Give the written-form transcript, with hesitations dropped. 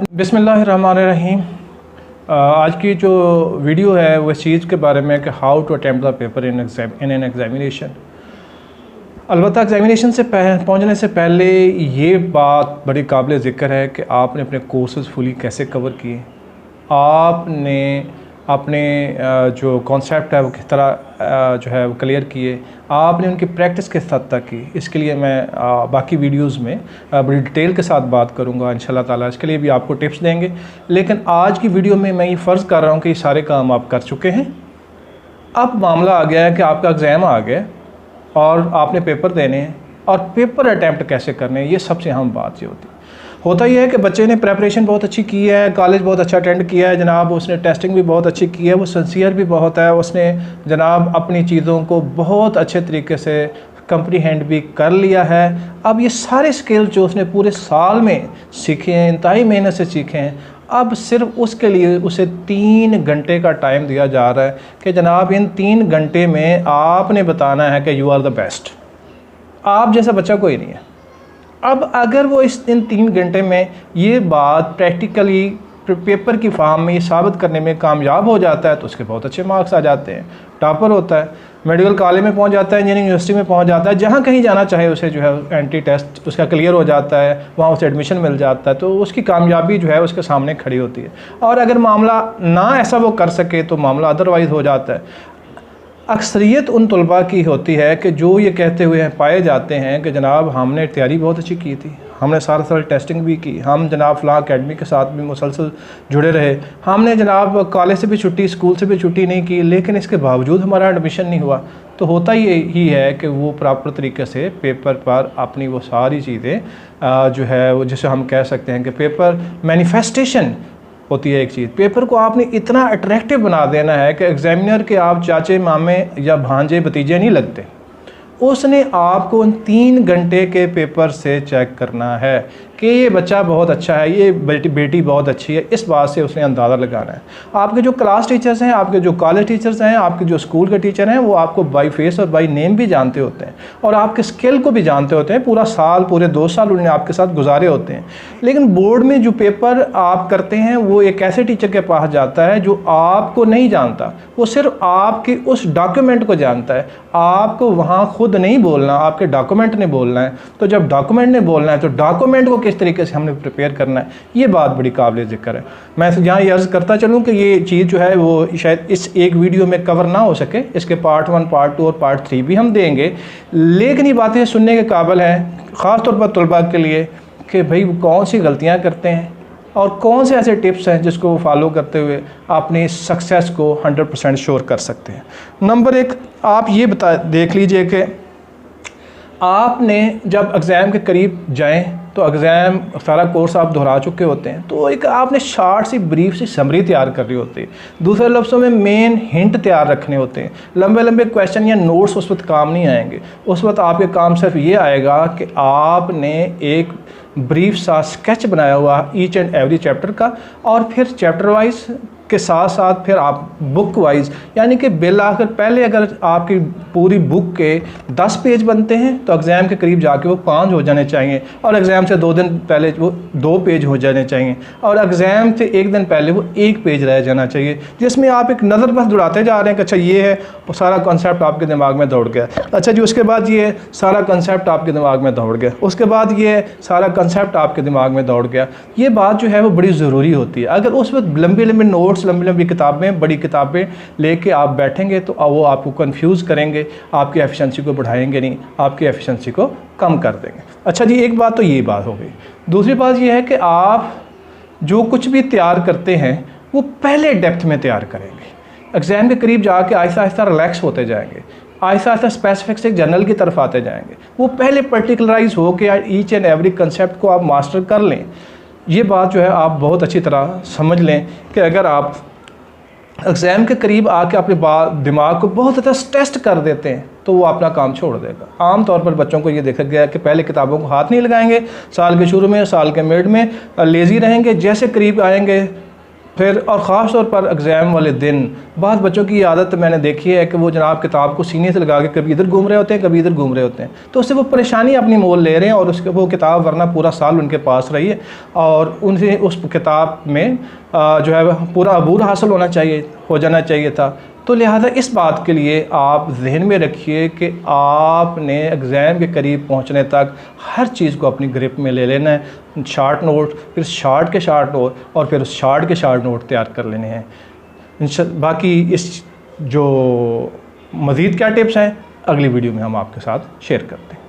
बिस्मिल्लाहिर्रहमानिर्रहीम। आज की जो वीडियो है वो इस चीज़ के बारे में कि how to attempt the paper in an examination. अलबत्ता एग्ज़ामिनेशन से पहुंचने से पहले ये बात बड़ी काबिल ज़िक्र है कि आपने अपने कोर्सेज़ फुली कैसे कवर किए, आपने अपने जो कॉन्सेप्ट है वो किस तरह जो है वो क्लियर किए, आपने उनकी प्रैक्टिस किस हद तक की। इसके लिए मैं बाकी वीडियोस में बड़ी डिटेल के साथ बात करूंगा इंशाल्लाह ताला। इसके लिए भी आपको टिप्स देंगे, लेकिन आज की वीडियो में मैं ये फ़र्ज़ कर रहा हूँ कि ये सारे काम आप कर चुके हैं। अब मामला आ गया है कि आपका एग्ज़ाम आ गया और आपने पेपर देने हैं, और पेपर अटैम्प्ट कैसे करने हैं, ये सबसे अहम बात ये होता ही है कि बच्चे ने प्रेपरेशन बहुत अच्छी की है, कॉलेज बहुत अच्छा अटेंड किया है जनाब, उसने टेस्टिंग भी बहुत अच्छी की है, वो सिंसियर भी बहुत है, उसने जनाब अपनी चीज़ों को बहुत अच्छे तरीके से कंप्रीहेंड भी कर लिया है। अब ये सारे स्किल जो उसने पूरे साल में सीखे हैं, इंतहाई मेहनत से सीखे हैं, अब सिर्फ उसके लिए उसे 3 घंटे का टाइम दिया जा रहा है कि जनाब इन 3 घंटे में आपने बताना है कि यू आर द बेस्ट। आप जैसा बच्चा कोई नहीं है। अब अगर वो इन 3 घंटे में ये बात प्रैक्टिकली पेपर की फॉर्म में ये साबित करने में कामयाब हो जाता है तो उसके बहुत अच्छे मार्क्स आ जाते हैं, टॉपर होता है, मेडिकल कॉलेज में पहुंच जाता है, इंजीनियरिंग यूनिवर्सिटी में पहुंच जाता है, जहां कहीं जाना चाहे उसे जो है एंट्री टेस्ट उसका क्लियर हो जाता है, वहां उसे एडमिशन मिल जाता है, तो उसकी कामयाबी जो है उसके सामने खड़ी होती है। और अगर मामला ना ऐसा वो कर सके तो मामला अदरवाइज़ हो जाता है। अक्सरियत उन तलबा की होती है कि जो ये कहते हुए पाए जाते हैं कि जनाब हमने तैयारी बहुत अच्छी की थी, हमने सारा साल टेस्टिंग भी की, हम जनाब फ़लाँ अकेडमी के साथ भी मुसलसल जुड़े रहे, हमने जनाब कॉलेज से भी छुट्टी, स्कूल से भी छुट्टी नहीं की, लेकिन इसके बावजूद हमारा एडमिशन नहीं हुआ। तो होता ही है कि वो प्रॉपर तरीके से पेपर पर अपनी वो सारी चीज़ें जो है वो जिसे हम कह सकते हैं कि पेपर मैनिफेस्टेशन होती है एक चीज़। पेपर को आपने इतना अट्रैक्टिव बना देना है कि एग्ज़ामिनर के आप चाचे मामे या भांजे भतीजे नहीं लगते, उसने आपको उन 3 घंटे के पेपर से चेक करना है कि ये बच्चा बहुत अच्छा है, ये बेटी बहुत अच्छी है, इस बात से उसने अंदाज़ा लगाना है। आपके जो क्लास टीचर्स हैं, आपके जो कॉलेज टीचर्स हैं, आपके जो स्कूल के टीचर हैं, वो आपको बाई फेस और बाई नेम भी जानते होते हैं और आपके स्किल को भी जानते होते हैं। पूरा साल, पूरे 2 साल उन्होंने आपके साथ गुजारे होते हैं। लेकिन बोर्ड में जो पेपर आप करते हैं वो एक ऐसे टीचर के पास जाता है जो आपको नहीं जानता, वो सिर्फ आपके उस डॉक्यूमेंट को जानता है। आपको वहाँ खुद नहीं बोलना, आपके डॉक्यूमेंट ने बोलना है। तो जब डॉक्यूमेंट ने बोलना है तो डॉक्यूमेंट को किस तरीके से हमने प्रिपेयर करना है, ये बात बड़ी काबिल ज़िक्र है। मैं यहाँ ये अर्ज़ करता चलूँ कि ये चीज़ जो है वो शायद इस एक वीडियो में कवर ना हो सके, इसके पार्ट 1, पार्ट 2 और पार्ट 3 भी हम देंगे, लेकिन ये बातें सुनने के काबिल हैं ख़ास तौर पर तलबा के लिए कि भाई वो कौन सी गलतियाँ करते हैं और कौन से ऐसे टिप्स हैं जिसको फॉलो करते हुए अपनी सक्सेस को 100% श्योर कर सकते हैं। नंबर 1, आप ये देख लीजिए कि आपने जब एग्ज़ाम के करीब जाएं तो एग्ज़ाम सारा कोर्स आप दोहरा चुके होते हैं, तो एक आपने शॉर्ट सी ब्रीफ सी समरी तैयार करनी होती है। दूसरे लफ्ज़ों में मेन हिंट तैयार रखने होते हैं। लंबे लंबे क्वेश्चन या नोट्स उस वक्त काम नहीं आएंगे। उस वक्त आपके काम सिर्फ ये आएगा कि आपने एक ब्रीफ सा स्केच बनाया हुआ ईच एंड एवरी चैप्टर का, और फिर चैप्टर वाइज के साथ साथ फिर आप बुक वाइज, यानी कि बिल आकर पहले अगर आपकी पूरी बुक के 10 पेज बनते हैं तो एग्ज़ाम के करीब जाके वो 5 हो जाने चाहिए, और एग्ज़ाम से 2 दिन पहले वो 2 पेज हो जाने चाहिए, और एग्ज़ाम से 1 दिन पहले वो 1 पेज रह जाना चाहिए, जिसमें आप एक नज़र बस दौड़ाते जा रहे हैं कि अच्छा ये है, वो सारा कॉन्सेप्ट आपके दिमाग में दौड़ गया, अच्छा जी उसके बाद ये सारा कॉन्सेप्ट आपके दिमाग में दौड़ गया, उसके बाद ये सारा कॉन्सेप्ट आपके दिमाग में दौड़ गया। ये बात जो है वो बड़ी ज़रूरी होती है। अगर उस वक्त लंबे लंबे नोट्स, लंबी लंबी किताबें, बड़ी किताबें लेके आप बैठेंगे तो वो आपको कंफ्यूज करेंगे, आपकी एफिशिएंसी को बढ़ाएंगे नहीं, आपकी एफिशिएंसी को कम कर देंगे। अच्छा जी, एक बात तो ये बात हो गई। दूसरी बात ये है कि आप जो कुछ भी तैयार करते हैं वो पहले डेप्थ में तैयार करेंगे। एग्ज़ाम के करीब जाके आहिस्ता आहिस्ता रिलैक्स होते जाएंगे, आहिस्ता आहिस्ता स्पेसिफिक से जर्नल की तरफ आते जाएंगे। वो पहले पर्टिकुलराइज हो के ईच एंड एवरी कंसेप्ट को आप मास्टर कर लें। ये बात जो है आप बहुत अच्छी तरह समझ लें कि अगर आप एग्ज़ाम के करीब आके अपने दिमाग को बहुत ज़्यादा स्ट्रेस्ड कर देते हैं तो वो अपना काम छोड़ देगा। आम तौर पर बच्चों को ये देखा गया कि पहले किताबों को हाथ नहीं लगाएंगे, साल के शुरू में, साल के मिड में लेज़ी रहेंगे, जैसे करीब आएंगे फिर और ख़ास तौर पर एग्ज़ाम वाले दिन बाद बच्चों की आदत मैंने देखी है कि वो जनाब किताब को सीने से लगा के कभी इधर घूम रहे होते हैं, कभी इधर घूम रहे होते हैं, तो उससे वो परेशानी अपनी मोल ले रहे हैं, और उसके वो किताब वरना पूरा साल उनके पास रही है और उनसे उस किताब में जो है पूरा अबूर हासिल हो जाना चाहिए था। तो लिहाजा इस बात के लिए आप जहन में रखिए कि आपने एग्ज़ाम के करीब पहुंचने तक हर चीज़ को अपनी ग्रिप में ले लेना है। शार्ट नोट, फिर शार्ट के शार्ट नोट, और फिर उस शार्ट के शार्ट नोट तैयार कर लेने हैं। बाकी इस जो मज़ीद क्या टिप्स हैं अगली वीडियो में हम आपके साथ शेयर करते हैं।